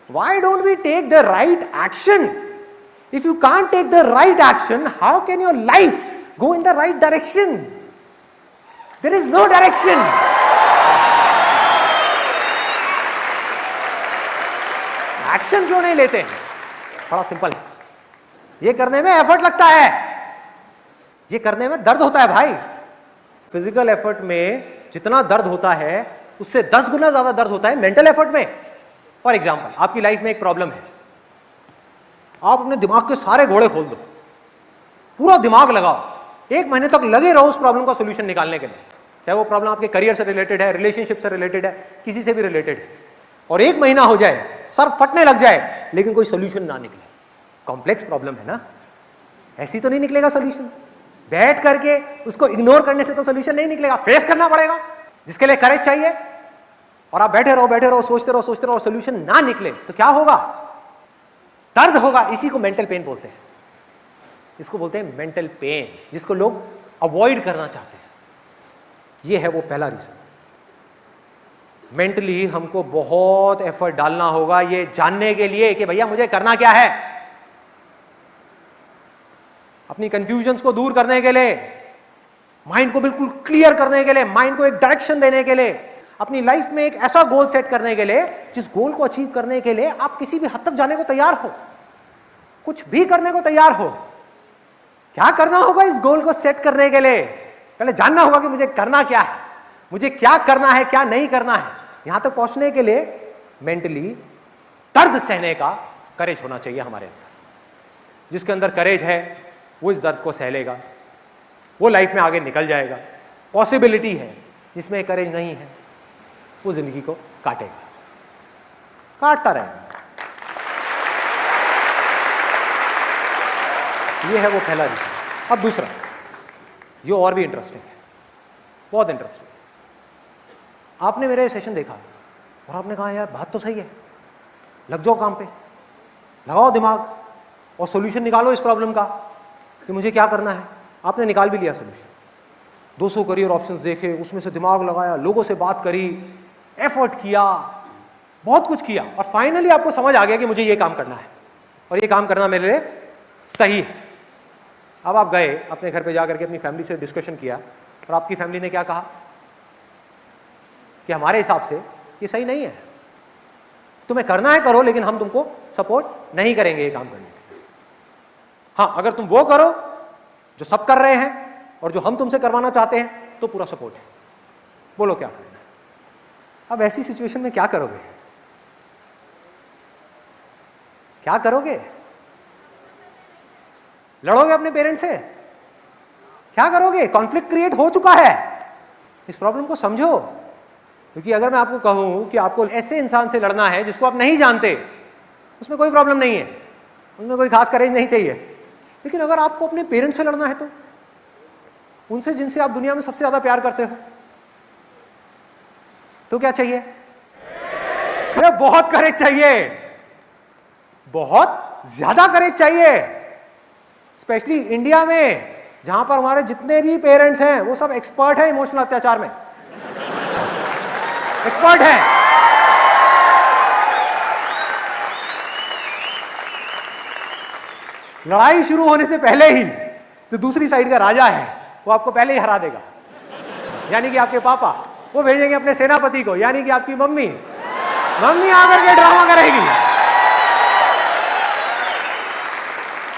Why don't we take the right action? If you can't take the right action, how can your life go in the right direction? There is no direction. Action क्यों नहीं लेते? बड़ा simple है, ये करने में effort लगता है, ये करने में दर्द होता है भाई। फिजिकल एफर्ट में जितना दर्द होता है उससे 10 गुना ज्यादा दर्द होता है मेंटल एफर्ट में। फॉर एग्जाम्पल, आपकी लाइफ में एक प्रॉब्लम है, आप अपने दिमाग के सारे घोड़े खोल दो, पूरा दिमाग लगाओ, 1 महीने तक लगे रहो उस प्रॉब्लम का सोल्यूशन निकालने के लिए, चाहे वो प्रॉब्लम आपके करियर से रिलेटेड है, रिलेशनशिप से रिलेटेड है, किसी से भी रिलेटेड है, और 1 महीना हो जाए, सर फटने लग जाए, लेकिन कोई सोल्यूशन ना निकले। कॉम्प्लेक्स प्रॉब्लम है ना, ऐसी तो नहीं निकलेगा सोल्यूशन। बैठ करके उसको इग्नोर करने से तो सोल्यूशन नहीं निकलेगा, फेस करना पड़ेगा, जिसके लिए करेज चाहिए। और आप बैठे रहो, सोचते रहो, सोल्यूशन ना निकले तो क्या होगा? दर्द होगा। इसी को मेंटल पेन बोलते हैं, इसको बोलते हैं मेंटल पेन, जिसको लोग अवॉइड करना चाहते हैं। ये है वो पहला रीजन। मेंटली हमको बहुत एफर्ट डालना होगा ये जानने के लिए कि भैया मुझे करना क्या है। अपनी कंफ्यूजन्स को दूर करने के लिए, माइंड को बिल्कुल क्लियर करने के लिए, माइंड को एक डायरेक्शन देने के लिए, अपनी लाइफ में एक ऐसा गोल सेट करने के लिए जिस गोल को अचीव करने के लिए आप किसी भी हद तक जाने को तैयार हो, कुछ भी करने को तैयार हो। क्या करना होगा इस गोल को सेट करने के लिए? पहले जानना होगा कि मुझे करना क्या है, मुझे क्या करना है, क्या नहीं करना है। यहां तक पहुंचने के लिए मेंटली दर्द सहने का करेज होना चाहिए हमारे अंदर। जिसके अंदर करेज है वो इस दर्द को सह लेगा, वो लाइफ में आगे निकल जाएगा। पॉसिबिलिटी है, जिसमें करेज नहीं है वो जिंदगी को काटेगा, काटता रहेगा। ये है वो पहला रीजन। अब दूसरा, जो और भी इंटरेस्टिंग है, बहुत इंटरेस्टिंग। आपने मेरे सेशन देखा और आपने कहा यार बात तो सही है, लग जाओ काम पे, लगाओ दिमाग और सॉल्यूशन निकालो इस प्रॉब्लम का कि मुझे क्या करना है। आपने निकाल भी लिया सॉल्यूशन, 200 करियर ऑप्शंस देखे, उसमें से दिमाग लगाया, लोगों से बात करी, एफर्ट किया, बहुत कुछ किया, और फाइनली आपको समझ आ गया कि मुझे ये काम करना है और ये काम करना मेरे लिए सही है। अब आप गए अपने घर पे जाकर के अपनी फैमिली से डिस्कशन किया और आपकी फैमिली ने क्या कहा कि हमारे हिसाब से ये सही नहीं है, तुम्हें करना है करो, लेकिन हम तुमको सपोर्ट नहीं करेंगे ये काम करने के लिए। हाँ, अगर तुम वो करो जो सब कर रहे हैं और जो हम तुमसे करवाना चाहते हैं तो पूरा सपोर्ट है, बोलो क्या करना है। अब ऐसी सिचुएशन में क्या करोगे? क्या करोगे? लड़ोगे अपने पेरेंट्स से? क्या करोगे? कॉन्फ्लिक्ट क्रिएट हो चुका है। इस प्रॉब्लम को समझो, क्योंकि अगर मैं आपको कहूं कि आपको ऐसे इंसान से लड़ना है जिसको आप नहीं जानते, उसमें कोई प्रॉब्लम नहीं है, उसमें कोई खास करेज नहीं चाहिए। लेकिन अगर आपको अपने पेरेंट्स से लड़ना है तो उनसे जिनसे आप दुनिया में सबसे ज्यादा प्यार करते हो, तो क्या चाहिए? अरे बहुत करेज चाहिए, बहुत ज्यादा करेज चाहिए। स्पेशली इंडिया में, जहां पर हमारे जितने भी पेरेंट्स हैं वो सब एक्सपर्ट हैं इमोशनल अत्याचार में, एक्सपर्ट है। लड़ाई शुरू होने से पहले ही जो दूसरी साइड का राजा है वो आपको पहले ही हरा देगा, यानी कि आपके पापा। वो भेजेंगे अपने सेनापति को, यानी कि आपकी मम्मी। मम्मी आकर के ड्रामा करेगी।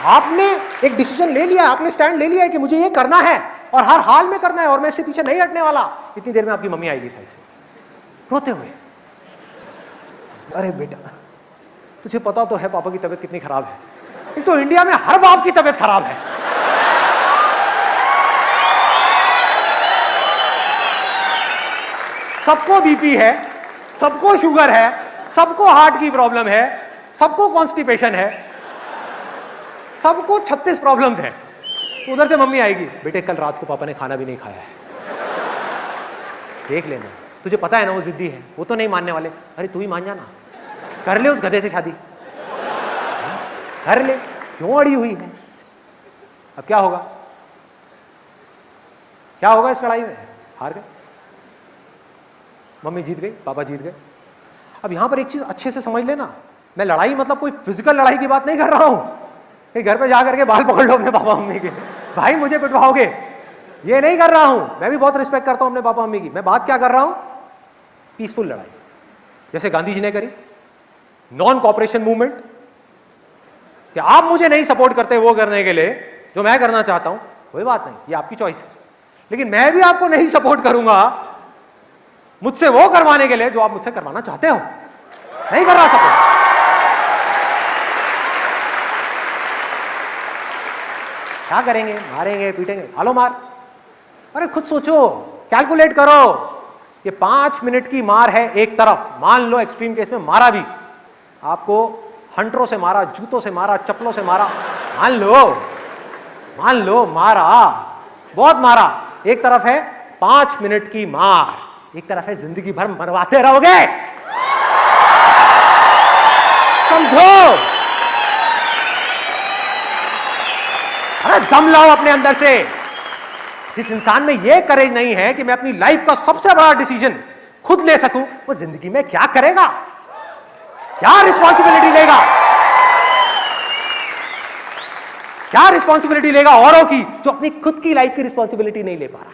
आपने एक डिसीजन ले लिया, आपने स्टैंड ले लिया है कि मुझे ये करना है और हर हाल में करना है और मैं इससे पीछे नहीं हटने वाला। इतनी देर में आपकी मम्मी आएगी साइड से रोते हुए, अरे बेटा तुझे पता तो है पापा की तबीयत कितनी खराब है। एक तो इंडिया में हर बाप की तबीयत खराब है। सबको बीपी है, सबको शुगर है, सबको हार्ट की प्रॉब्लम है, सबको कॉन्स्टिपेशन है, सबको 36 प्रॉब्लम्स है। तो उधर से मम्मी आएगी, बेटे कल रात को पापा ने खाना भी नहीं खाया है, देख लेना, तुझे पता है ना वो जिद्दी है, वो तो नहीं मानने वाले। अरे तू ही मान जाना, कर ले उस गधे से शादी, कर ले, क्यों अड़ी हुई है। अब क्या होगा? क्या होगा इस लड़ाई में? हार गए, मम्मी जीत गई, पापा जीत गए। अब यहां पर एक चीज अच्छे से समझ लेना, मैं लड़ाई मतलब कोई फिजिकल लड़ाई की बात नहीं कर रहा हूं कि घर पे जाकर के बाल पकड़ लो अपने पापा मम्मी के, भाई मुझे पिटवाओगे, ये नहीं कर रहा हूं। मैं भी बहुत रिस्पेक्ट करता हूं अपने पापा मम्मी की। मैं बात क्या कर रहा हूं, पीसफुल लड़ाई, जैसे गांधी जी ने करी, नॉन कॉपरेशन मूवमेंट, कि आप मुझे नहीं सपोर्ट करते वो करने के लिए जो मैं करना चाहता हूं, कोई बात नहीं, ये आपकी चॉइस है, लेकिन मैं भी आपको नहीं सपोर्ट करूंगा मुझसे वो करवाने के लिए जो आप मुझसे करवाना चाहते हो। नहीं कर रहा सपोर्ट। क्या करेंगे, मारेंगे, पीटेंगे, हालो मार। अरे खुद सोचो, कैलकुलेट करो, ये 5 मिनट की मार है एक तरफ, मान लो एक्सट्रीम केस में मारा भी, आपको हंटरों से मारा, जूतों से मारा, चप्पलों से मारा, मान लो मारा, बहुत मारा, एक तरफ है 5 मिनट की मार, एक तरफ है जिंदगी भर मरवाते रहोगे। समझो, अरे दम लाओ अपने अंदर से। जिस इंसान में यह करेज नहीं है कि मैं अपनी लाइफ का सबसे बड़ा डिसीजन खुद ले सकूं, वो जिंदगी में क्या करेगा, क्या रिस्पॉन्सिबिलिटी लेगा, क्या रिस्पॉन्सिबिलिटी लेगा औरों की, जो अपनी खुद की लाइफ की रिस्पॉन्सिबिलिटी नहीं ले पा रहा।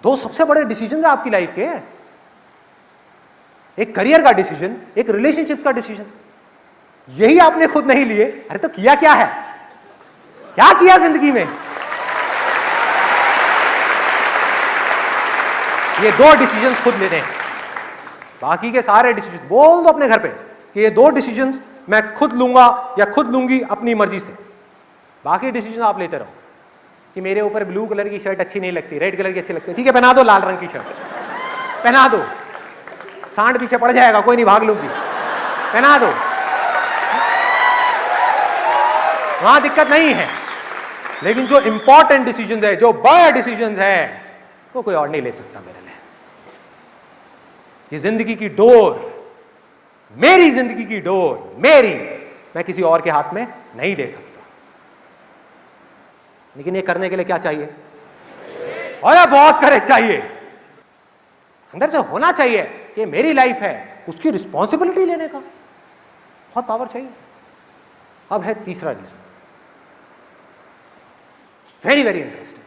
दो सबसे बड़े डिसीजन है आपकी लाइफ के, एक करियर का डिसीजन, एक रिलेशनशिप्स का डिसीजन। यही आपने खुद नहीं लिए, अरे तो किया क्या है, क्या किया जिंदगी में। ये 2 डिसीजंस खुद लेने हैं, बाकी के सारे डिसीजन बोल दो अपने घर पे कि ये 2 डिसीजंस मैं खुद लूंगा या खुद लूंगी अपनी मर्जी से। बाकी डिसीजन आप लेते रहो कि मेरे ऊपर ब्लू कलर की शर्ट अच्छी नहीं लगती, रेड कलर की अच्छी लगती है, ठीक है पहना दो लाल रंग की शर्ट, पहना दो, सांड पीछे पड़ जाएगा, कोई नहीं, भाग लूंगी, पहना दो, वहां दिक्कत नहीं है। लेकिन जो इंपॉर्टेंट डिसीजन है, जो बड़ा डिसीजन है, वो कोई और नहीं ले सकता मेरे लिए। ये जिंदगी की डोर, मेरी जिंदगी की डोर, मेरी, मैं किसी और के हाथ में नहीं दे सकता। लेकिन ये करने के लिए क्या चाहिए, और बहुत करेज चाहिए, अंदर से होना चाहिए कि मेरी लाइफ है, उसकी रिस्पॉन्सिबिलिटी लेने का बहुत पावर चाहिए। अब है तीसरा रीजन, वेरी वेरी इंटरेस्टिंग।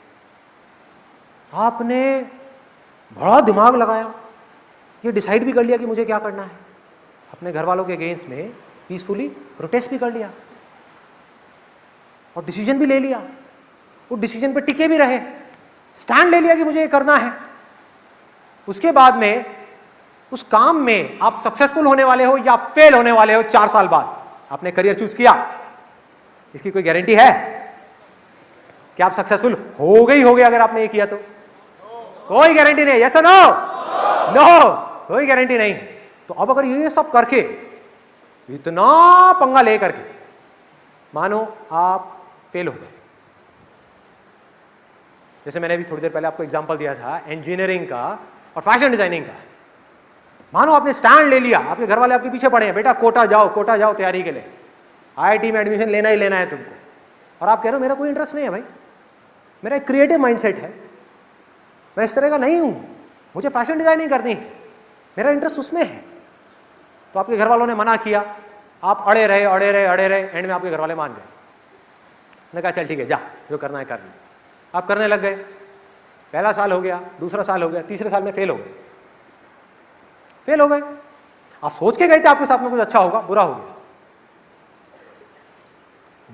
आपने बड़ा दिमाग लगाया, ये डिसाइड भी कर लिया कि मुझे क्या करना है, अपने घर वालों के अगेंस्ट में पीसफुली प्रोटेस्ट भी कर लिया और डिसीजन भी ले लिया, वो डिसीजन पे टिके भी रहे, स्टैंड ले लिया कि मुझे ये करना है। उसके बाद में उस काम में आप सक्सेसफुल होने वाले हो या फेल होने वाले हो 4 साल बाद, आपने करियर चूज किया, इसकी कोई गारंटी है कि आप सक्सेसफुल हो गए अगर आपने ये किया तो? कोई गारंटी नहीं। यस और नो? नो, कोई गारंटी नहीं। तो अब अगर ये सब करके, इतना पंगा ले करके, मानो आप फेल हो गए, जैसे मैंने अभी थोड़ी देर पहले आपको एग्जांपल दिया था इंजीनियरिंग का और फैशन डिजाइनिंग का, मानो आपने स्टैंड ले लिया, आपके घर वाले आपके पीछे पड़े हैं, बेटा कोटा जाओ तैयारी के लिए, आईआईटी में एडमिशन लेना ही लेना है तुमको, और आप कह रहे हो मेरा कोई इंटरेस्ट नहीं है भाई, मेरा एक क्रिएटिव माइंडसेट है, मैं इस तरह का नहीं हूं, मुझे फैशन डिजाइनिंग करनी है, मेरा इंटरेस्ट उसमें है। तो आपके घर वालों ने मना किया, आप अड़े रहे, एंड में आपके घर वाले मान गए, मैंने कहा चल ठीक है, जा जो करना है कर लो। आप करने लग गए, पहला साल हो गया, दूसरा साल हो गया, तीसरे साल में फेल हो गए। आप सोच के गए थे आपके साथ में कुछ अच्छा होगा, बुरा हो गया।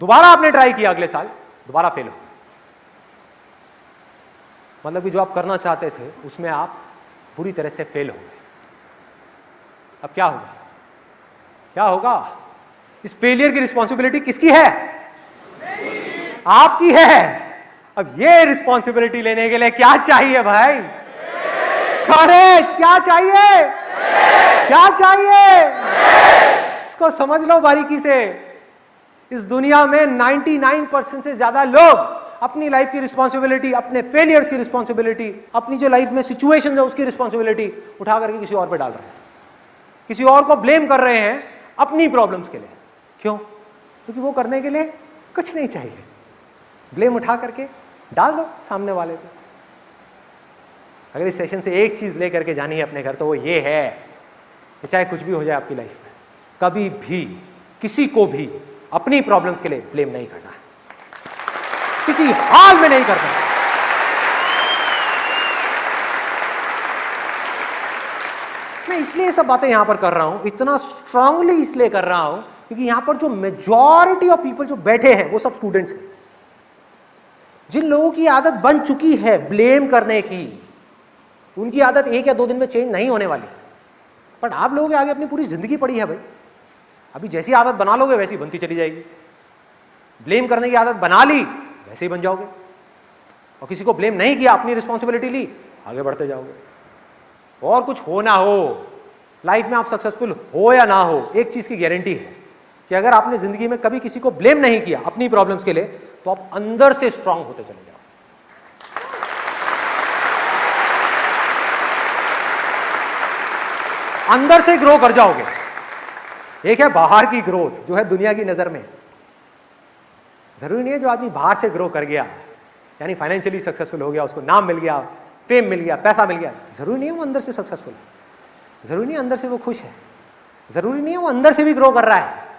दोबारा आपने ट्राई किया अगले साल, दोबारा फेल हो गया। मतलब कि जो आप करना चाहते थे उसमें आप पूरी तरह से फेल हो गए। अब क्या होगा? इस फेलियर की रिस्पॉन्सिबिलिटी किसकी है? आपकी है। अब ये रिस्पॉन्सिबिलिटी लेने के लिए क्या चाहिए भाई? करेज। क्या चाहिए? इसको समझ लो बारीकी से। इस दुनिया में 99% से ज्यादा लोग अपनी लाइफ की रिस्पॉन्सिबिलिटी, अपने फेलियर्स की रिस्पॉन्सिबिलिटी, अपनी जो लाइफ में सिचुएशन है उसकी रिस्पॉन्सिबिलिटी उठा करके किसी और पे डाल रहे हैं, किसी और को ब्लेम कर रहे हैं अपनी प्रॉब्लम्स के लिए। क्यों? क्योंकि वो करने के लिए कुछ नहीं चाहिए, ब्लेम उठा करके डाल दो सामने वाले पे। अगर इस सेशन से एक चीज लेकर के जानी है अपने घर, तो वो ये है कि चाहे कुछ भी हो जाए आपकी लाइफ में, कभी भी किसी को भी अपनी प्रॉब्लम्स के लिए ब्लेम नहीं करना है, किसी हाल में नहीं करना। मैं इसलिए ये सब बातें यहां पर कर रहा हूं, इतना स्ट्रांगली इसलिए कर रहा हूं क्योंकि यहां पर जो मेजॉरिटी ऑफ पीपल जो बैठे हैं वो सब स्टूडेंट्स हैं, जिन लोगों की आदत बन चुकी है ब्लेम करने की। उनकी आदत 1 या 2 दिन में चेंज नहीं होने वाली, बट आप लोगों के आगे अपनी पूरी जिंदगी पड़ी है भाई। अभी जैसी आदत बना लोगे वैसी बनती चली जाएगी। ब्लेम करने की आदत बना ली वैसे ही बन जाओगे, और किसी को ब्लेम नहीं किया, अपनी रिस्पॉन्सिबिलिटी ली, आगे बढ़ते जाओगे। और कुछ हो ना हो लाइफ में, आप सक्सेसफुल हो या ना हो, एक चीज की गारंटी है कि अगर आपने जिंदगी में कभी किसी को ब्लेम नहीं किया अपनी प्रॉब्लम्स के लिए, तो आप अंदर से स्ट्रांग होते चले जाओ। अंदर से ग्रो कर जाओगे। एक है बाहर की ग्रोथ जो है दुनिया की नजर में। जरूरी नहीं है जो आदमी बाहर से ग्रो कर गया, यानी फाइनेंशियली सक्सेसफुल हो गया, उसको नाम मिल गया, फेम मिल गया, पैसा मिल गया, जरूरी नहीं है वो अंदर से सक्सेसफुल है, जरूरी नहीं है अंदर से वो खुश है, जरूरी नहीं है वो अंदर से भी ग्रो कर रहा है।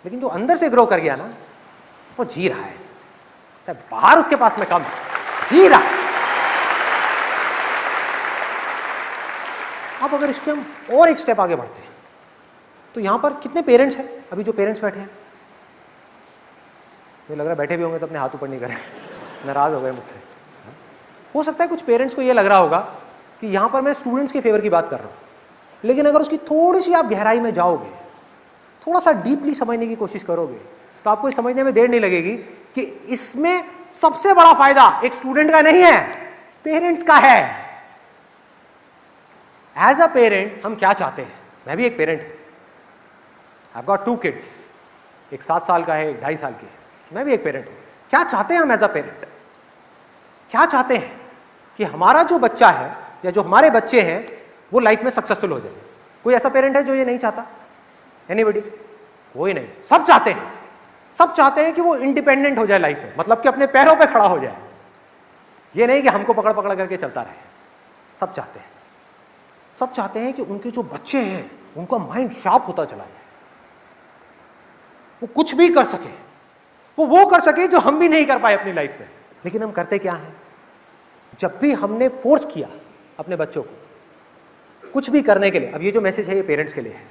लेकिन जो अंदर से ग्रो कर गया ना, वो जी रहा है, चाहे बाहर उसके पास में कम, जी रहा है। अब अगर इसके हम और एक स्टेप आगे बढ़ते हैं, तो यहां पर कितने पेरेंट्स हैं अभी जो पेरेंट्स बैठे हैं? मुझे लग रहा है बैठे भी होंगे तो अपने हाथ ऊपर नहीं करें, नाराज हो गए मुझसे। हो सकता है कुछ पेरेंट्स को ये लग रहा होगा कि यहां पर मैं स्टूडेंट्स के फेवर की बात कर रहा हूं, लेकिन अगर उसकी थोड़ी सी आप गहराई में जाओगे, थोड़ा सा डीपली समझने की कोशिश करोगे, तो आपको ये समझने में देर नहीं लगेगी कि इसमें सबसे बड़ा फायदा एक स्टूडेंट का नहीं है, पेरेंट्स का है। एज अ पेरेंट हम क्या चाहते हैं? मैं भी एक पेरेंट हूं, I've got 2 kids, एक 7 साल का है, एक 2.5 साल की है। मैं भी एक पेरेंट हूं। क्या चाहते हैं हम एज अ पेरेंट? क्या चाहते हैं कि हमारा जो बच्चा है या जो हमारे बच्चे हैं वो लाइफ में सक्सेसफुल हो जाए। कोई ऐसा पेरेंट है जो ये नहीं चाहता? एनीबॉडी? कोई नहीं। सब चाहते हैं, सब चाहते हैं कि वो इंडिपेंडेंट हो जाए लाइफ में, मतलब कि अपने पैरों पे खड़ा हो जाए। ये नहीं कि हमको पकड़ पकड़ करके चलता रहे। सब चाहते हैं, सब चाहते हैं कि उनके जो बच्चे हैं उनका माइंड शार्प होता चला जाए, वो कुछ भी कर सके, वो कर सके जो हम भी नहीं कर पाए अपनी लाइफ में। लेकिन हम करते क्या हैं? जब भी हमने फोर्स किया अपने बच्चों को कुछ भी करने के लिए, अब ये जो मैसेज है ये पेरेंट्स के लिए है।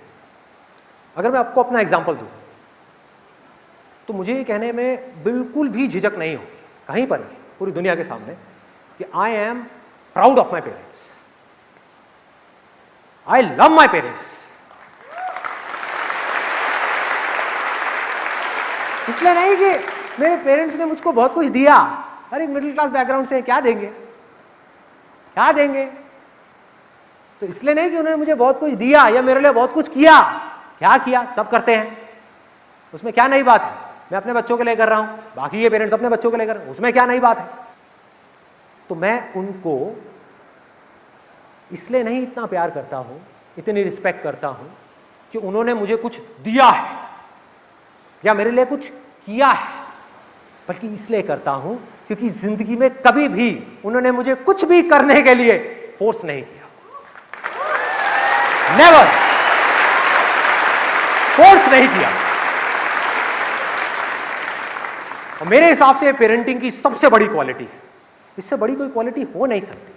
अगर मैं आपको अपना एग्जांपल दूं तो मुझे ये कहने में बिल्कुल भी झिझक नहीं होगी कहीं पर भी पूरी दुनिया के सामने कि I am proud of my parents, I love my parents. इसलिए नहीं कि मेरे पेरेंट्स ने मुझको बहुत कुछ दिया, अरे मिडिल क्लास बैकग्राउंड से क्या देंगे, क्या देंगे? तो इसलिए नहीं कि उन्होंने मुझे बहुत कुछ दिया या मेरे लिए बहुत कुछ किया। क्या किया? सब करते हैं, उसमें क्या नई बात है? मैं अपने बच्चों के लिए कर रहा हूं, बाकी ये पेरेंट्स अपने बच्चों के लिए कर रहे हैं, उसमें क्या नई बात है? तो मैं उनको इसलिए नहीं इतना प्यार करता हूं, इतनी रिस्पेक्ट करता हूं कि उन्होंने मुझे कुछ दिया है या मेरे लिए कुछ किया है, बल्कि इसलिए करता हूं क्योंकि जिंदगी में कभी भी उन्होंने मुझे कुछ भी करने के लिए फोर्स नहीं किया। नेवर फोर्स नहीं किया। और मेरे हिसाब से पेरेंटिंग की सबसे बड़ी क्वालिटी है, इससे बड़ी कोई क्वालिटी हो नहीं सकती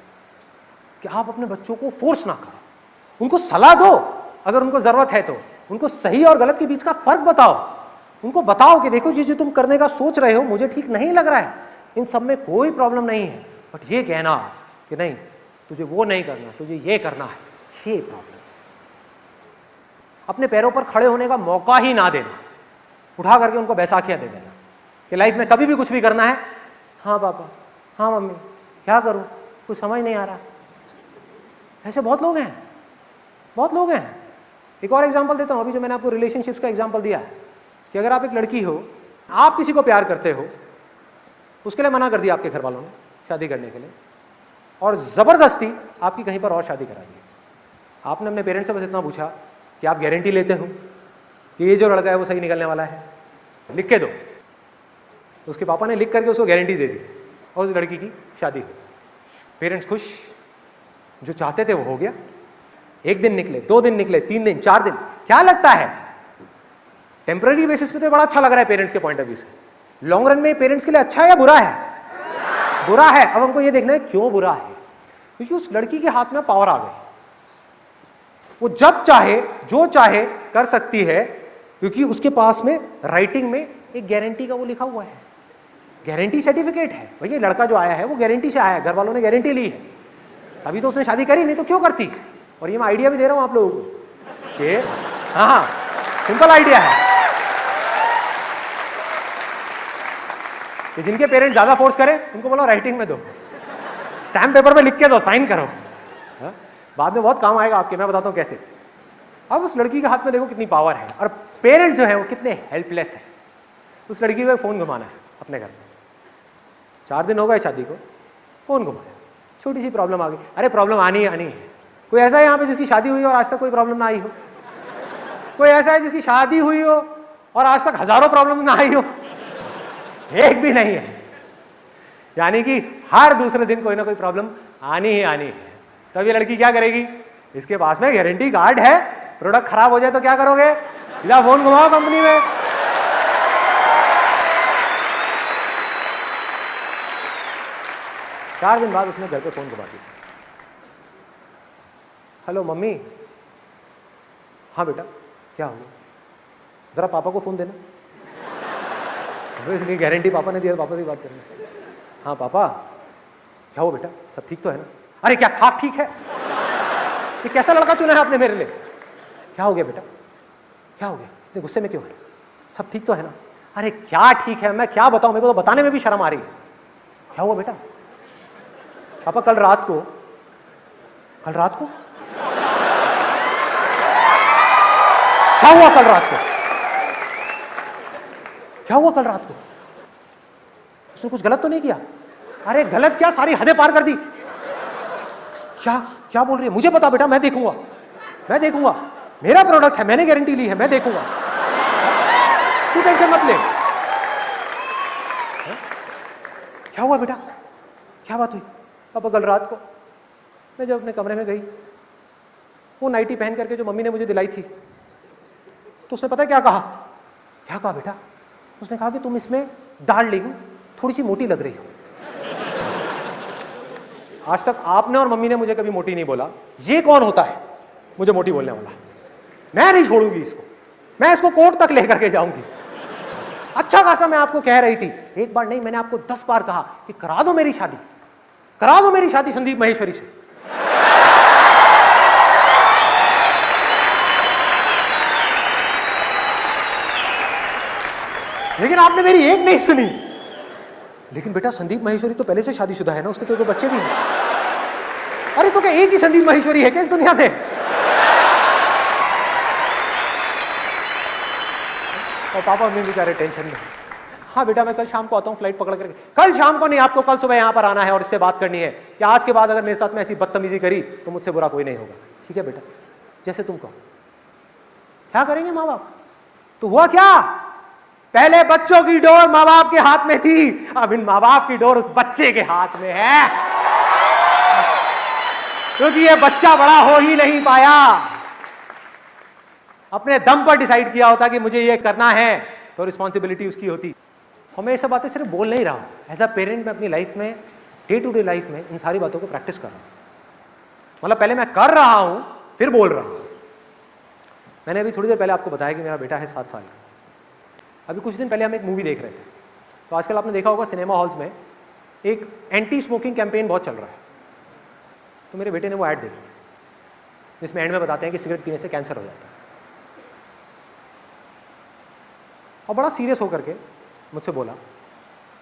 कि आप अपने बच्चों को फोर्स ना करो, उनको सलाह दो, अगर उनको जरूरत है तो उनको सही और गलत के बीच का फर्क बताओ, उनको बताओ कि देखो ये जो तुम करने का सोच रहे हो मुझे ठीक नहीं लग रहा है, इन सब में कोई प्रॉब्लम नहीं है, बट ये कहना कि नहीं तुझे वो नहीं करना, तुझे ये करना है, ये प्रॉब्लम। अपने पैरों पर खड़े होने का मौका ही ना देना, उठा करके उनको बैसाखियां दे देना कि लाइफ में कभी भी कुछ भी करना है, हाँ पापा, हाँ मम्मी, क्या करूं, कुछ समझ नहीं आ रहा। ऐसे बहुत लोग हैं, बहुत लोग हैं। एक और एग्जांपल देता हूं, अभी जो मैंने आपको रिलेशनशिप्स का एग्जांपल दिया कि अगर आप एक लड़की हो, आप किसी को प्यार करते हो, उसके लिए मना कर दिया आपके घर वालों ने शादी करने के लिए, और जबरदस्ती आपकी कहीं पर और शादी करा दी। आपने अपने पेरेंट्स से बस इतना पूछा कि आप गारंटी लेते हो कि ये जो लड़का है वो सही निकलने वाला है, लिख के दो। तो उसके पापा ने लिख करके उसको गारंटी दे दी और उस लड़की की शादी हुई। पेरेंट्स खुश, जो चाहते थे वो हो गया। 1 दिन निकले, 2 दिन निकले, 3 दिन, 4 दिन, क्या लगता है टेम्पररी बेसिस पे तो बड़ा अच्छा लग रहा है पेरेंट्स के पॉइंट ऑफ व्यू से, लॉन्ग रन में पेरेंट्स के लिए अच्छा है या बुरा है? बुरा है। अब हमको ये देखना है क्यों बुरा है, क्योंकि उस लड़की के हाथ में पावर आ गई, वो जब चाहे जो चाहे कर सकती है, क्योंकि उसके पास में राइटिंग में एक गारंटी का वो लिखा हुआ है, गारंटी सर्टिफिकेट है। भैया लड़का जो आया है वो गारंटी से आया है, घर वालों ने गारंटी ली है, तभी तो उसने शादी करी, नहीं तो क्यों करती। और ये मैं आइडिया भी दे रहा हूं आप लोगों को कि हाँ, सिंपल आइडिया है कि जिनके पेरेंट्स ज्यादा फोर्स करें उनको बोलो राइटिंग में दो, स्टैम्प पेपर पे लिख के दो, साइन करो, बाद में बहुत काम आएगा आपके, मैं बताता हूं कैसे। अब उस लड़की के हाथ में देखो कितनी पावर है, और पेरेंट्स जो है वो कितने हेल्पलेस है। उस लड़की को फोन घुमाना है अपने घर में, 4 दिन हो गए शादी को, फोन घुमाया, छोटी सी प्रॉब्लम आ गई, अरे प्रॉब्लम आनी है। कोई ऐसा है यहाँ पे जिसकी शादी हुई और आज तक कोई प्रॉब्लम ना आई हो? कोई ऐसा है जिसकी शादी हुई हो और आज तक हजारों प्रॉब्लम ना आई हो? एक भी नहीं है। यानी कि हर दूसरे दिन कोई ना कोई प्रॉब्लम आनी ही आनी है। तब ये लड़की क्या करेगी, इसके पास में गारंटी कार्ड है, प्रोडक्ट खराब हो जाए तो क्या करोगे, या फोन घुमाओ कंपनी में। चार दिन बाद उसने घर पे फोन घुमा दिया, हेलो मम्मी। हाँ बेटा क्या हो गया, जरा पापा को फोन देना। इसलिए गारंटी पापा ने दिया, पापा से बात करनी। हाँ पापा क्या हो बेटा, सब ठीक तो है ना? अरे क्या खाक ठीक है, ये कैसा लड़का चुना है आपने मेरे लिए? क्या हो गया बेटा, क्या हो गया, इतने गुस्से में क्यों है? सब ठीक तो है ना? अरे क्या ठीक है, मैं क्या बताऊं, मेरे को तो बताने में भी शर्म आ रही है। क्या हुआ बेटा? पापा कल रात को क्या हुआ कल रात को? क्या हुआ कल रात को? उसने कुछ गलत तो नहीं किया? अरे गलत क्या, सारी हदें पार कर दी। क्या क्या बोल रही है? मुझे पता बेटा, मैं देखूंगा, मेरा प्रोडक्ट है, मैंने गारंटी ली है, मैं देखूंगा, तू टेंशन मत ले। क्या हुआ बेटा, क्या बात हुई? पापा कल रात को मैं जब अपने कमरे में गई, वो नाइटी पहन करके जो मम्मी ने मुझे दिलाई थी, तो उसने पता है क्या कहा? क्या कहा बेटा? उसने कहा कि तुम इसमें डाल ली, थोड़ी सी मोटी लग रही हो। आज तक आपने और मम्मी ने मुझे कभी मोटी नहीं बोला, ये कौन होता है मुझे मोटी बोलने वाला? मैं नहीं छोड़ूंगी इसको, मैं इसको कोर्ट तक लेकर के जाऊंगी। अच्छा खासा मैं आपको कह रही थी, एक बार नहीं मैंने आपको 10 बार कहा कि करा दो मेरी शादी संदीप महेश्वरी से। लेकिन आपने मेरी एक नहीं सुनी। लेकिन बेटा संदीप महेश्वरी तो पहले से शादीशुदा है ना, उसके तो बच्चे भी हैं। अरे तो क्या एक ही संदीप महेश्वरी है क्या इस दुनिया में? और पापा मम्मी बेचारे टेंशन में। हाँ बेटा मैं कल शाम को आता हूँ फ्लाइट पकड़ करके। कल शाम को नहीं, आपको कल सुबह यहाँ पर आना है और इससे बात करनी है कि आज के बाद अगर मेरे साथ में ऐसी बदतमीजी करी तो मुझसे बुरा कोई नहीं होगा। ठीक है बेटा, जैसे तुम कहो। क्या करेंगे माँ बाप? तो हुआ क्या, पहले बच्चों की डोर माँ बाप के हाथ में थी, अब इन माँ बाप की डोर उस बच्चे के हाथ में है, क्योंकि ये बच्चा बड़ा हो ही नहीं पाया। अपने दम पर डिसाइड किया होता कि मुझे ये करना है तो रिस्पॉन्सिबिलिटी उसकी होती। और मैं ये सब बातें सिर्फ बोल नहीं रहा हूं, एज अ पेरेंट मैं अपनी लाइफ में, डे टू डे लाइफ में इन सारी बातों को प्रैक्टिस कर रहा हूं। मतलब पहले मैं कर रहा हूं फिर बोल रहा हूं। मैंने अभी थोड़ी देर पहले आपको बताया कि मेरा बेटा है 7 साल का। अभी कुछ दिन पहले हम एक मूवी देख रहे थे, तो आजकल आपने देखा होगा सिनेमा हॉल्स में एक एंटी स्मोकिंग कैंपेन बहुत चल रहा है। तो मेरे बेटे ने वो ऐड देखी जिसमें एंड में बताते हैं कि सिगरेट पीने से कैंसर हो जाता है। और बड़ा सीरियस होकर के मुझसे बोला,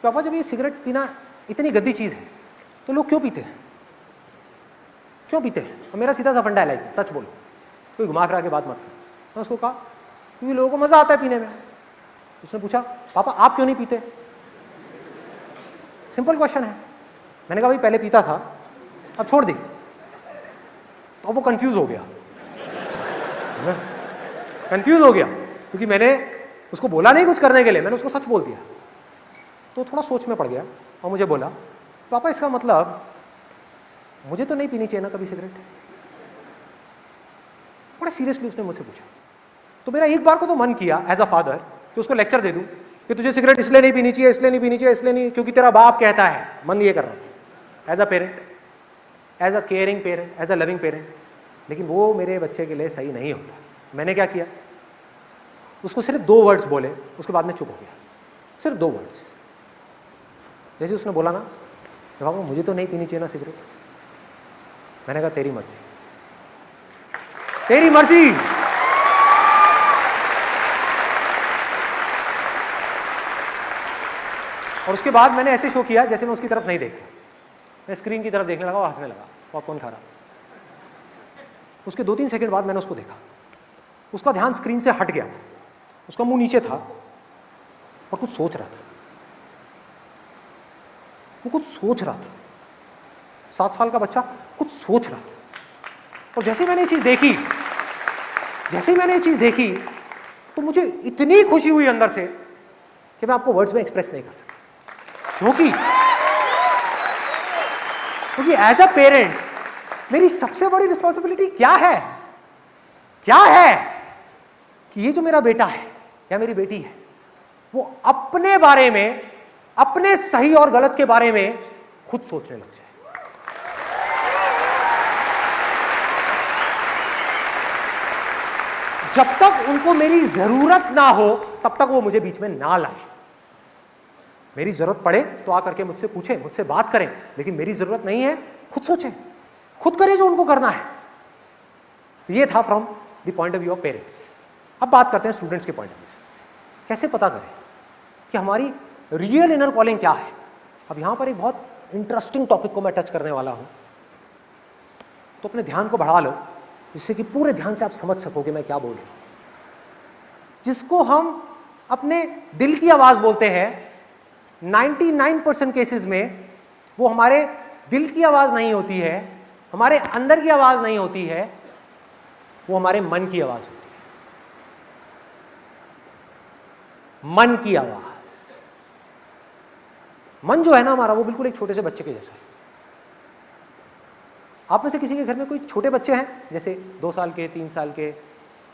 पापा जब ये सिगरेट पीना इतनी गंदी चीज़ है तो लोग क्यों पीते हैं? और मेरा सीधा सा फंडा है लाइफ, सच बोलो, कोई घुमा फिरा के बात मत कर। मैं उसको कहा क्योंकि लोगों को मज़ा आता है पीने में। उसने पूछा पापा आप क्यों नहीं पीते? सिंपल क्वेश्चन है। मैंने कहा भाई पहले पीता था, अब छोड़ दी। तो वो कंफ्यूज हो गया, क्योंकि मैंने उसको बोला नहीं कुछ करने के लिए, मैंने उसको सच बोल दिया। तो थोड़ा सोच में पड़ गया और मुझे बोला पापा इसका मतलब मुझे तो नहीं पीनी चाहिए ना कभी सिगरेट? बड़ा सीरियसली उसने मुझसे पूछा। तो मेरा एक बार को तो मन किया एज अ फादर कि उसको लेक्चर दे दूं कि तुझे सिगरेट इसलिए नहीं पीनी चाहिए, इसलिए नहीं पीनी चाहिए, इसलिए नहीं, क्योंकि तेरा बाप कहता है। मन ये कर रहा था as a parent, as a caring parent, as a loving parent. लेकिन वो मेरे बच्चे के लिए सही नहीं होता। मैंने क्या किया, उसको सिर्फ 2 वर्ड्स बोले, उसके बाद में चुप हो गया। सिर्फ 2 वर्ड्स। जैसे उसने बोला ना, बाबा मुझे तो नहीं पीनी चाहिए ना सिगरेट, मैंने कहा तेरी मर्जी, तेरी मर्जी। और उसके बाद मैंने ऐसे शो किया जैसे मैं उसकी तरफ नहीं देखता, मैं स्क्रीन की तरफ देखने लगा, वो हंसने लगा, पॉपकॉर्न खा रहा। उसके 2-3 सेकंड बाद मैंने उसको देखा, उसका ध्यान स्क्रीन से हट गया था, उसका मुंह नीचे था और कुछ सोच रहा था। वो कुछ सोच रहा था, 7 साल का बच्चा कुछ सोच रहा था। और जैसे मैंने ये चीज देखी, तो मुझे इतनी खुशी हुई अंदर से कि मैं आपको वर्ड्स में एक्सप्रेस नहीं कर सकता। क्योंकि एज अ पेरेंट मेरी सबसे बड़ी रिस्पॉन्सिबिलिटी क्या है कि ये जो मेरा बेटा है या मेरी बेटी है, वो अपने बारे में, अपने सही और गलत के बारे में खुद सोचने लग जाए। जब तक उनको मेरी जरूरत ना हो तब तक वो मुझे बीच में ना लाए। मेरी जरूरत पड़े तो आकर के मुझसे पूछे, मुझसे बात करें, लेकिन मेरी जरूरत नहीं है, खुद सोचें, खुद करें जो उनको करना है। तो ये था from the point of view of parents. अब बात करते हैं स्टूडेंट्स के पॉइंट ऑफ व्यू से। कैसे पता करें कि हमारी रियल इनर कॉलिंग क्या है। अब यहां पर एक बहुत इंटरेस्टिंग टॉपिक को मैं टच करने वाला हूं, तो अपने ध्यान को बढ़ा लो जिससे कि पूरे ध्यान से आप समझ सको कि मैं क्या बोल रहा हूं। जिसको हम अपने दिल की आवाज बोलते हैं, 99% केसेस में वो हमारे दिल की आवाज नहीं होती है, हमारे अंदर की आवाज नहीं होती है, वो हमारे मन की आवाज होती है। मन की आवाज। मन जो है ना हमारा, वो बिल्कुल एक छोटे से बच्चे के जैसा है। आप में से किसी के घर में कोई छोटे बच्चे हैं, जैसे 2 साल के, 3 साल के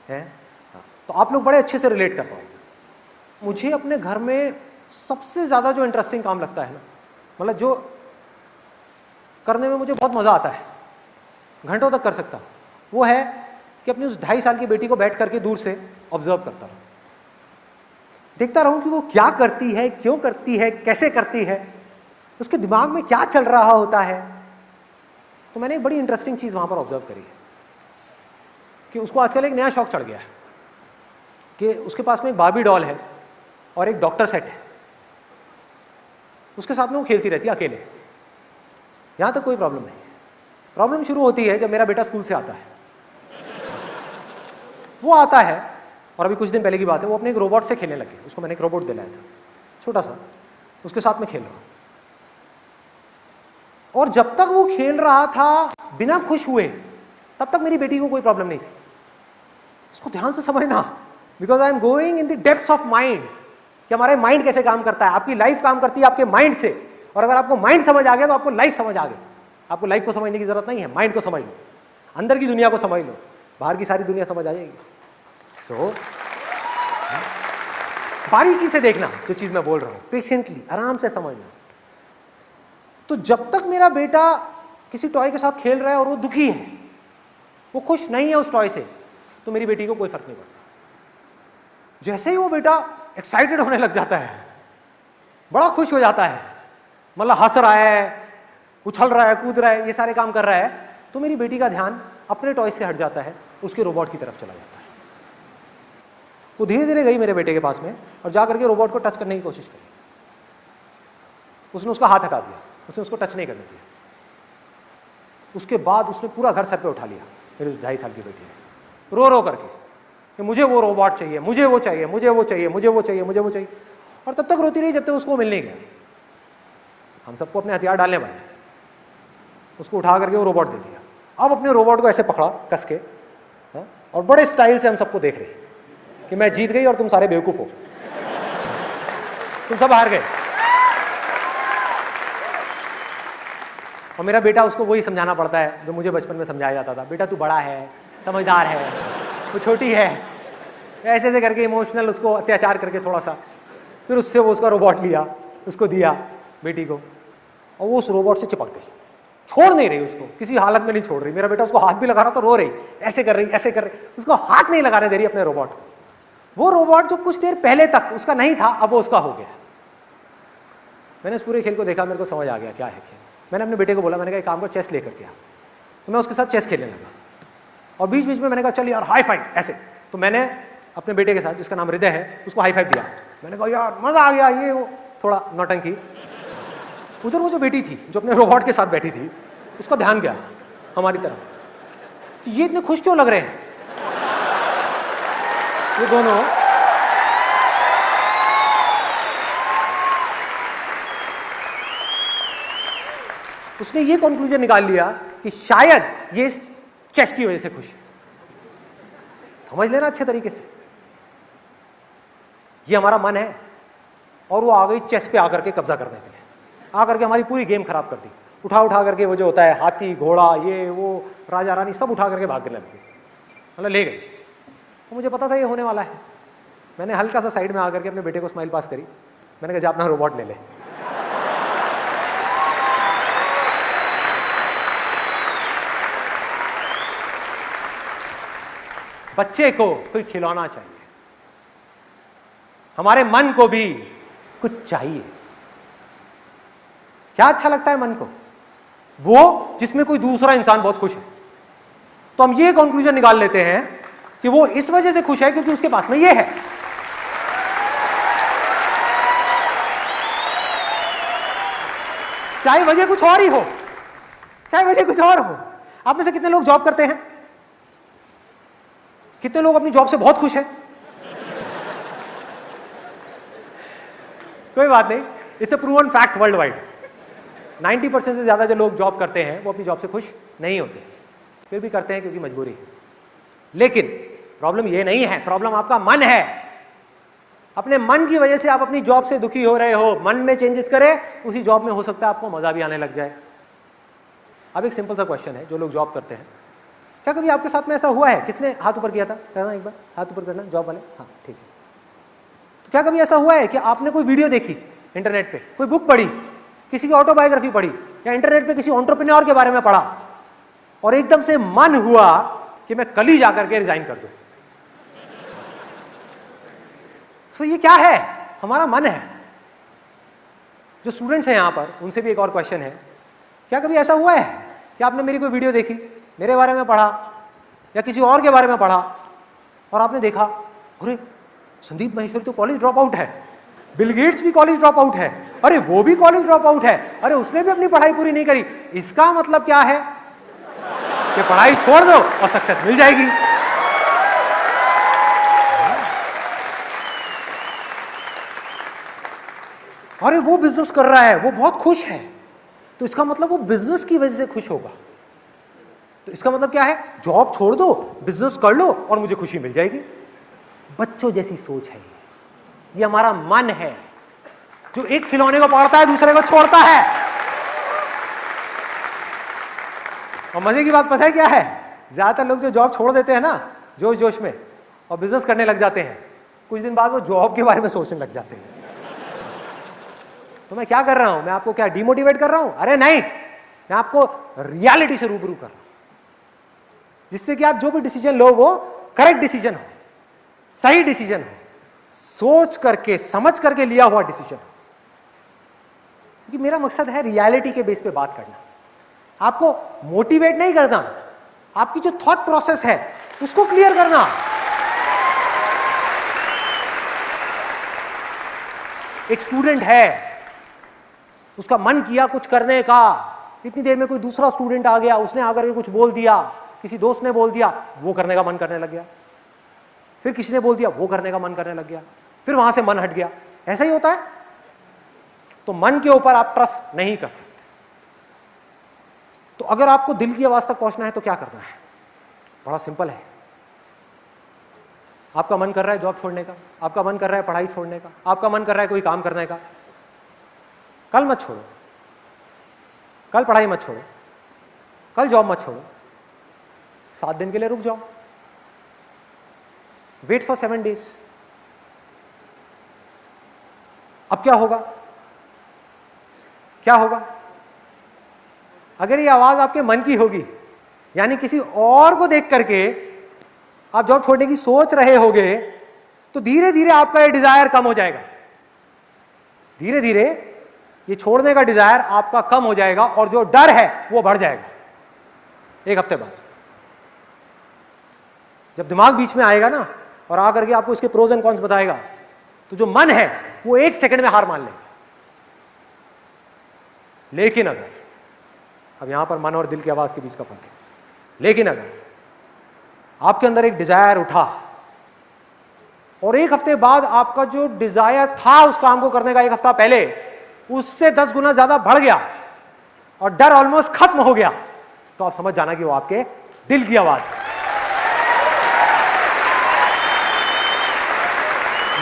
हैं, तो आप लोग बड़े अच्छे से रिलेट कर पाओगे। मुझे अपने घर में सबसे ज्यादा जो इंटरेस्टिंग काम लगता है ना, मतलब जो करने में मुझे बहुत मजा आता है, घंटों तक कर सकता हूं, वो है कि अपनी उस 2.5 साल की बेटी को बैठ करके दूर से ऑब्जर्व करता रहूं, देखता रहूं कि वो क्या करती है, क्यों करती है, कैसे करती है, उसके दिमाग में क्या चल रहा होता है। तो मैंने एक बड़ी इंटरेस्टिंग चीज वहां पर ऑब्जर्व करी है कि उसको आजकल एक नया शौक चढ़ गया है कि उसके पास में एक बार्बी डॉल है और एक डॉक्टर सेट है, उसके साथ में वो खेलती रहती है अकेले। यहां तक कोई प्रॉब्लम नहीं। प्रॉब्लम शुरू होती है जब मेरा बेटा स्कूल से आता है। वो आता है और अभी कुछ दिन पहले की बात है, वो अपने एक रोबोट से खेलने लगे। उसको मैंने एक रोबोट दिलाया था, छोटा सा, उसके साथ में खेल रहा हूं। और जब तक वो खेल रहा था बिना खुश हुए, तब तक मेरी बेटी को कोई प्रॉब्लम नहीं थी। इसको ध्यान से समझना, because I am going in the depths of mind कि हमारे माइंड कैसे काम करता है। आपकी लाइफ काम करती है आपके माइंड से, और अगर आपको माइंड समझ आ गया तो आपको लाइफ समझ आ गई। आपको लाइफ को समझने की जरूरत नहीं है, माइंड को समझ लो, अंदर की दुनिया को समझ लो, बाहर की सारी दुनिया समझ आ जाएगी। सो बारीकी से देखना जो चीज मैं बोल रहा हूं, पेशेंटली, आराम से समझना। तो जब तक मेरा बेटा किसी टॉय के साथ खेल रहा है और वो दुखी है, वो खुश नहीं है उस टॉय से, तो मेरी बेटी को कोई फर्क नहीं पड़ता। जैसे ही वो बेटा एक्साइटेड होने लग जाता है, बड़ा खुश हो जाता है, मतलब हंस रहा है, उछल रहा है, कूद रहा है, ये सारे काम कर रहा है, तो मेरी बेटी का ध्यान अपने टॉय से हट जाता है, उसके रोबोट की तरफ चला जाता है। वो धीरे धीरे गई मेरे बेटे के पास में और जाकर के रोबोट को टच करने की कोशिश करी। उसने उसका हाथ हटा दिया, उसने उसको टच नहीं करने दिया। उसके बाद उसने पूरा घर सर पे उठा लिया, मेरी 2.5 साल की बेटी ने, रो रो करके कि मुझे वो रोबोट चाहिए, मुझे वो चाहिए, मुझे वो चाहिए, मुझे वो चाहिए, मुझे वो चाहिए। और तब तक रोती रही जब तक उसको मिल नहीं गया। हम सबको अपने हथियार डालने वाले, उसको उठा करके वो रोबोट दे दिया। अब अपने रोबोट को ऐसे पकड़ा कस के, और बड़े स्टाइल से हम सबको देख रहे कि मैं जीत गई और तुम सारे बेवकूफ हो, तुम सब हार गए। और मेरा बेटा, उसको वही समझाना पड़ता है जो मुझे बचपन में समझाया जाता था, बेटा तू बड़ा है, समझदार है, वो छोटी है, ऐसे ऐसे करके इमोशनल उसको अत्याचार करके थोड़ा सा, फिर उससे वो उसका रोबोट लिया, उसको दिया बेटी को, और वो उस रोबोट से चिपक गई, छोड़ नहीं रही उसको, किसी हालत में नहीं छोड़ रही। मेरा बेटा उसको हाथ भी लगा रहा तो रो रही, ऐसे कर रही, ऐसे कर रही, उसको हाथ नहीं लगाने दे रही अपने रोबोट को। वो रोबोट जो कुछ देर पहले तक उसका नहीं था, अब वो उसका हो गया। मैंने इस पूरे खेल को देखा, मेरे को समझ आ गया क्या है खेल। मैंने अपने बेटे को बोला, मैंने कहा एक काम को चेस लेकर के आ, तो मैं उसके साथ चेस खेलने लगा, और बीच बीच में मैंने कहा चल यार हाई फाइव ऐसे। तो मैंने अपने बेटे के साथ, जिसका नाम हृदय है, उसको हाई फाइव दिया। मैंने कहा यार मजा आ गया, ये वो थोड़ा नौटंकी। उधर वो जो बेटी थी जो अपने रोबोट के साथ बैठी थी, उसका ध्यान गया हमारी तरफ, ये इतने खुश क्यों लग रहे हैं ये दोनों। उसने ये कंक्लूजन निकाल लिया कि शायद ये चेस की वजह से खुश है। समझ लेना अच्छे तरीके से, ये हमारा मन है, और वो आ गई चेस पे आकर के कब्जा करने के लिए, आकर के हमारी पूरी गेम खराब कर दी। उठा उठा करके वो जो होता है हाथी घोड़ा ये वो राजा रानी सब उठा करके भागने लगे, मतलब ले गई। तो मुझे पता था ये होने वाला है। मैंने हल्का सा साइड में आकर के अपने बेटे को स्माइल पास करी, मैंने कहा जा अपना रोबोट ले ले। बच्चे को कोई खिलौना चाहिए, हमारे मन को भी कुछ चाहिए। क्या अच्छा लगता है मन को? वो जिसमें कोई दूसरा इंसान बहुत खुश है। तो हम ये कंक्लूजन निकाल लेते हैं कि वो इस वजह से खुश है क्योंकि उसके पास में ये है। चाहे वजह कुछ और ही हो, चाहे वजह कुछ और हो। आप में से कितने लोग जॉब करते हैं? कितने लोग अपनी जॉब से बहुत खुश हैं? कोई बात नहीं, it's a proven fact world wide. 90% से ज्यादा जो लोग जॉब करते हैं वो अपनी जॉब से खुश नहीं होते, फिर भी करते हैं क्योंकि मजबूरी है। लेकिन प्रॉब्लम ये नहीं है, प्रॉब्लम आपका मन है। अपने मन की वजह से आप अपनी जॉब से दुखी हो रहे हो। मन में चेंजेस करें, उसी जॉब में हो सकता है आपको मजा भी आने लग जाए। अब एक सिंपल सा क्वेश्चन है, जो लोग जॉब करते हैं, क्या कभी आपके साथ में ऐसा हुआ है? किसने हाथ ऊपर किया था? करना एक बार, हाथ ऊपर करना, जॉब वाले। हाँ ठीक है। तो क्या कभी ऐसा हुआ है कि आपने कोई वीडियो देखी इंटरनेट पे, कोई बुक पढ़ी, किसी की ऑटोबायोग्राफी पढ़ी, या इंटरनेट पे किसी एंटरप्रेन्योर के बारे में पढ़ा, और एकदम से मन हुआ कि मैं कल ही जाकर के रिजाइन कर दूं? सो ये क्या है? हमारा मन है। जो स्टूडेंट्स हैं यहां पर, उनसे भी एक और क्वेश्चन है, क्या कभी ऐसा हुआ है कि आपने मेरी कोई वीडियो देखी, मेरे बारे में पढ़ा या किसी और के बारे में पढ़ा, और आपने देखा अरे संदीप माहेश्वरी तो कॉलेज ड्रॉप आउट है, बिल गेट्स भी कॉलेज ड्रॉप आउट है, अरे वो भी कॉलेज ड्रॉप आउट है, अरे उसने भी अपनी पढ़ाई पूरी नहीं करी। इसका मतलब क्या है कि पढ़ाई छोड़ दो और सक्सेस मिल जाएगी। अरे वो बिजनेस कर रहा है, वो बहुत खुश है, तो इसका मतलब वो बिजनेस की वजह से खुश होगा। तो इसका मतलब क्या है? जॉब छोड़ दो, बिजनेस कर लो और मुझे खुशी मिल जाएगी। बच्चों जैसी सोच है ये हमारा मन है, जो एक खिलौने को पकड़ता है, दूसरे को छोड़ता है। और मजे की बात पता है क्या है? ज्यादातर लोग जो जॉब छोड़ देते हैं ना जोश जोश में, और बिजनेस करने लग जाते हैं, कुछ दिन बाद वो जॉब के बारे में सोचने लग जाते हैं। तो मैं क्या कर रहा हूं? मैं आपको क्या डिमोटिवेट कर रहा हूं? अरे नहीं, मैं आपको रियलिटी से रूबरू कर रहा हूं, जिससे कि आप जो भी डिसीजन लो वो करेक्ट डिसीजन हो, सही डिसीजन हो, सोच करके समझ करके लिया हुआ डिसीजन हो। क्योंकि मेरा मकसद है रियलिटी के बेस पे बात करना, आपको मोटिवेट नहीं करना, आपकी जो थॉट प्रोसेस है उसको क्लियर करना। एक स्टूडेंट है, उसका मन किया कुछ करने का, इतनी देर में कोई दूसरा स्टूडेंट आ गया, उसने आकर के कुछ बोल दिया, किसी दोस्त ने बोल दिया, वो करने का मन करने लग गया, फिर किसी ने बोल दिया, वो करने का मन करने लग गया, फिर वहां से मन हट गया। ऐसा ही होता है। तो मन के ऊपर आप ट्रस्ट नहीं कर सकते। तो अगर आपको दिल की आवाज तक पहुंचना है तो क्या करना है? बड़ा सिंपल है। आपका मन कर रहा है जॉब छोड़ने का, आपका मन कर रहा है पढ़ाई छोड़ने का, आपका मन कर रहा है कोई काम करने का, कल मत छोड़ो, कल पढ़ाई मत छोड़ो, कल जॉब मत छोड़ो, 7 दिन के लिए रुक जाओ, वेट फॉर 7 days। अब क्या होगा? क्या होगा? अगर ये आवाज आपके मन की होगी, यानी किसी और को देख करके आप जॉब छोड़ने की सोच रहे होगे, तो धीरे धीरे आपका ये डिजायर कम हो जाएगा। धीरे धीरे ये छोड़ने का डिजायर आपका कम हो जाएगा और जो डर है वो बढ़ जाएगा। 1 हफ्ते बाद जब दिमाग बीच में आएगा ना और आकर के आपको इसके प्रोज एंड कॉन्स बताएगा, तो जो मन है वो 1 सेकंड में हार मान लेगा। लेकिन अगर, अब यहां पर मन और दिल की आवाज के बीच का फर्क है, लेकिन अगर आपके अंदर एक डिजायर उठा और 1 हफ्ते बाद आपका जो डिजायर था उस काम को करने का 1 हफ्ता पहले, उससे 10 गुना ज्यादा बढ़ गया और डर ऑलमोस्ट खत्म हो गया, तो आप समझ जाना कि वो आपके दिल की आवाज है।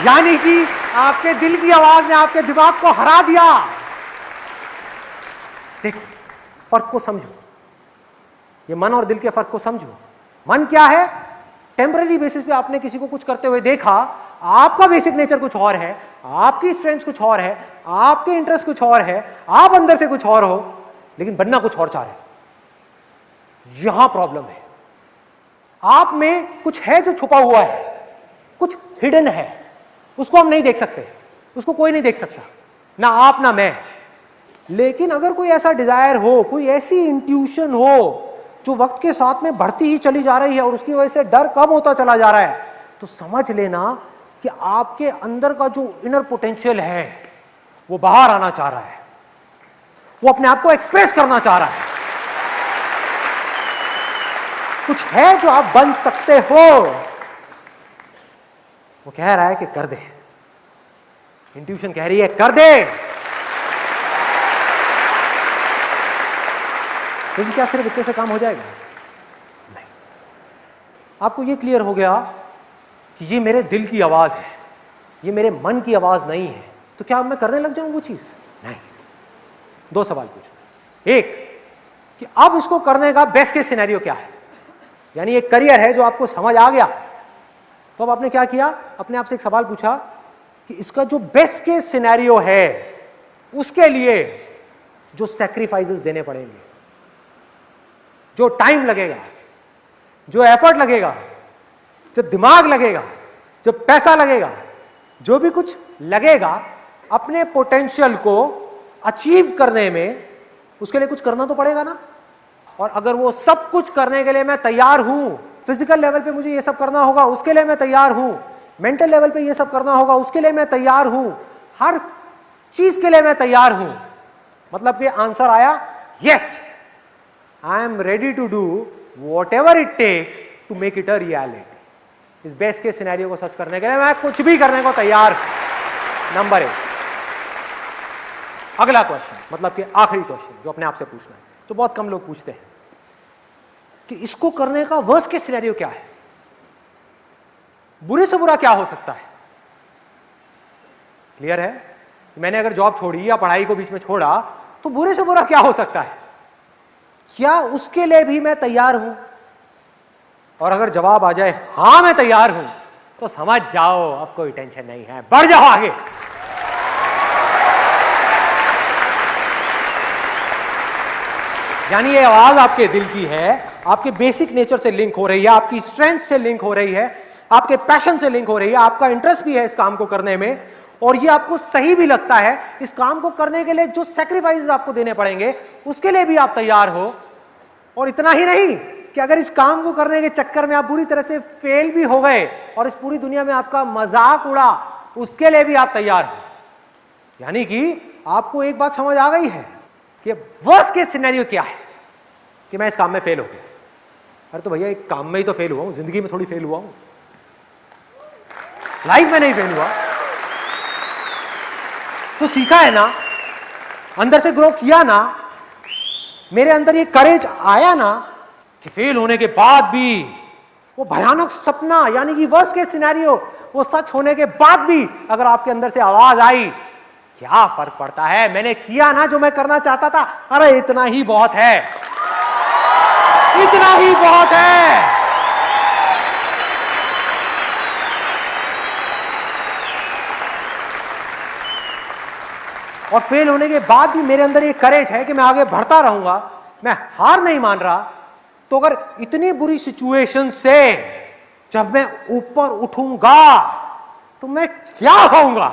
यानी कि आपके दिल की आवाज ने आपके दिमाग को हरा दिया। देखो, फर्क को समझो, ये मन और दिल के फर्क को समझो। मन क्या है? टेम्पररी बेसिस पे आपने किसी को कुछ करते हुए देखा, आपका बेसिक नेचर कुछ और है, आपकी स्ट्रेंथ कुछ और है, आपके इंटरेस्ट कुछ और है, आप अंदर से कुछ और हो, लेकिन बनना कुछ और चाह रहे। यहां प्रॉब्लम है। आप में कुछ है जो छुपा हुआ है, कुछ हिडन है, उसको हम नहीं देख सकते, उसको कोई नहीं देख सकता, ना आप ना मैं। लेकिन अगर कोई ऐसा डिजायर हो, कोई ऐसी इंट्यूशन हो जो वक्त के साथ में बढ़ती ही चली जा रही है और उसकी वजह से डर कम होता चला जा रहा है, तो समझ लेना कि आपके अंदर का जो इनर पोटेंशियल है वो बाहर आना चाह रहा है, वो अपने आप को एक्सप्रेस करना चाह रहा है। कुछ है जो आप बन सकते हो, वो कह रहा है कि कर दे। इंट्यूशन कह रही है कर दे। लेकिन क्या सिर्फ इतने से काम हो जाएगा? नहीं। आपको ये क्लियर हो गया कि ये मेरे दिल की आवाज है, ये मेरे मन की आवाज नहीं है, तो क्या अब मैं करने लग जाऊं वो चीज? नहीं। 2 सवाल पूछना। एक कि अब उसको करने का बेस्ट केस सिनेरियो क्या है, यानी एक करियर है जो आपको समझ आ गया, तो अब आपने क्या किया? अपने आप से एक सवाल पूछा कि इसका जो बेस्ट केस सिनेरियो है उसके लिए जो सैक्रिफाइसेस देने पड़ेंगे, जो टाइम लगेगा, जो एफर्ट लगेगा, जो दिमाग लगेगा, जो पैसा लगेगा, जो भी कुछ लगेगा अपने पोटेंशियल को अचीव करने में, उसके लिए कुछ करना तो पड़ेगा ना। और अगर वो सब कुछ करने के लिए मैं तैयार हूं, फिजिकल लेवल पे मुझे ये सब करना होगा, उसके लिए मैं तैयार हूं, मेंटल लेवल पे ये सब करना होगा, उसके लिए मैं तैयार हूं, हर चीज के लिए मैं तैयार हूं, मतलब कि आंसर आया yes, I am ready to do whatever it takes to make it a reality. इस बेस्ट के सिनेरियो को सच करने के लिए मैं कुछ भी करने को तैयार हूं। नंबर 1। अगला क्वेश्चन, मतलब कि आखिरी क्वेश्चन जो अपने आप से पूछना है, तो बहुत कम लोग पूछते हैं कि इसको करने का वर्स्ट केस सिनेरियो क्या है, बुरे से बुरा क्या हो सकता है। क्लियर है? मैंने अगर जॉब छोड़ी या पढ़ाई को बीच में छोड़ा, तो बुरे से बुरा क्या हो सकता है, क्या उसके लिए भी मैं तैयार हूं? और अगर जवाब आ जाए हां मैं तैयार हूं, तो समझ जाओ अब कोई टेंशन नहीं है, बढ़ जाओ आगे। यानी ये आवाज आपके दिल की है, आपके बेसिक नेचर से लिंक हो रही है, आपकी स्ट्रेंथ से लिंक हो रही है, आपके पैशन से लिंक हो रही है, आपका इंटरेस्ट भी है इस काम को करने में, और ये आपको सही भी लगता है। इस काम को करने के लिए जो सैक्रिफाइसेस आपको देने पड़ेंगे उसके लिए भी आप तैयार हो। और इतना ही नहीं कि अगर इस काम को करने के चक्कर में आप बुरी तरह से फेल भी हो गए और इस पूरी दुनिया में आपका मजाक उड़ा, उसके लिए भी आप तैयार हो। यानी कि आपको एक बात समझ आ गई है कि वर्स्ट केस सिनेरियो क्या है, कि मैं इस काम में फेल हो गया। अरे तो भैया एक काम में ही तो फेल हुआ हूं, जिंदगी में थोड़ी फेल हुआ हूं, लाइफ में नहीं फेल हुआ। तो सीखा है ना, अंदर से ग्रो किया ना, मेरे अंदर ये करेज आया ना कि फेल होने के बाद भी वो भयानक सपना, यानी कि वर्स्ट केस सिनेरियो, वो सच होने के बाद भी अगर आपके अंदर से आवाज आई, क्या फर्क पड़ता है, मैंने किया ना जो मैं करना चाहता था, अरे इतना ही बहुत है। इतना ही बहुत है। और फेल होने के बाद भी मेरे अंदर ये करेज है कि मैं आगे बढ़ता रहूंगा, मैं हार नहीं मान रहा। तो अगर इतनी बुरी सिचुएशन से जब मैं ऊपर उठूंगा तो मैं क्या होऊंगा?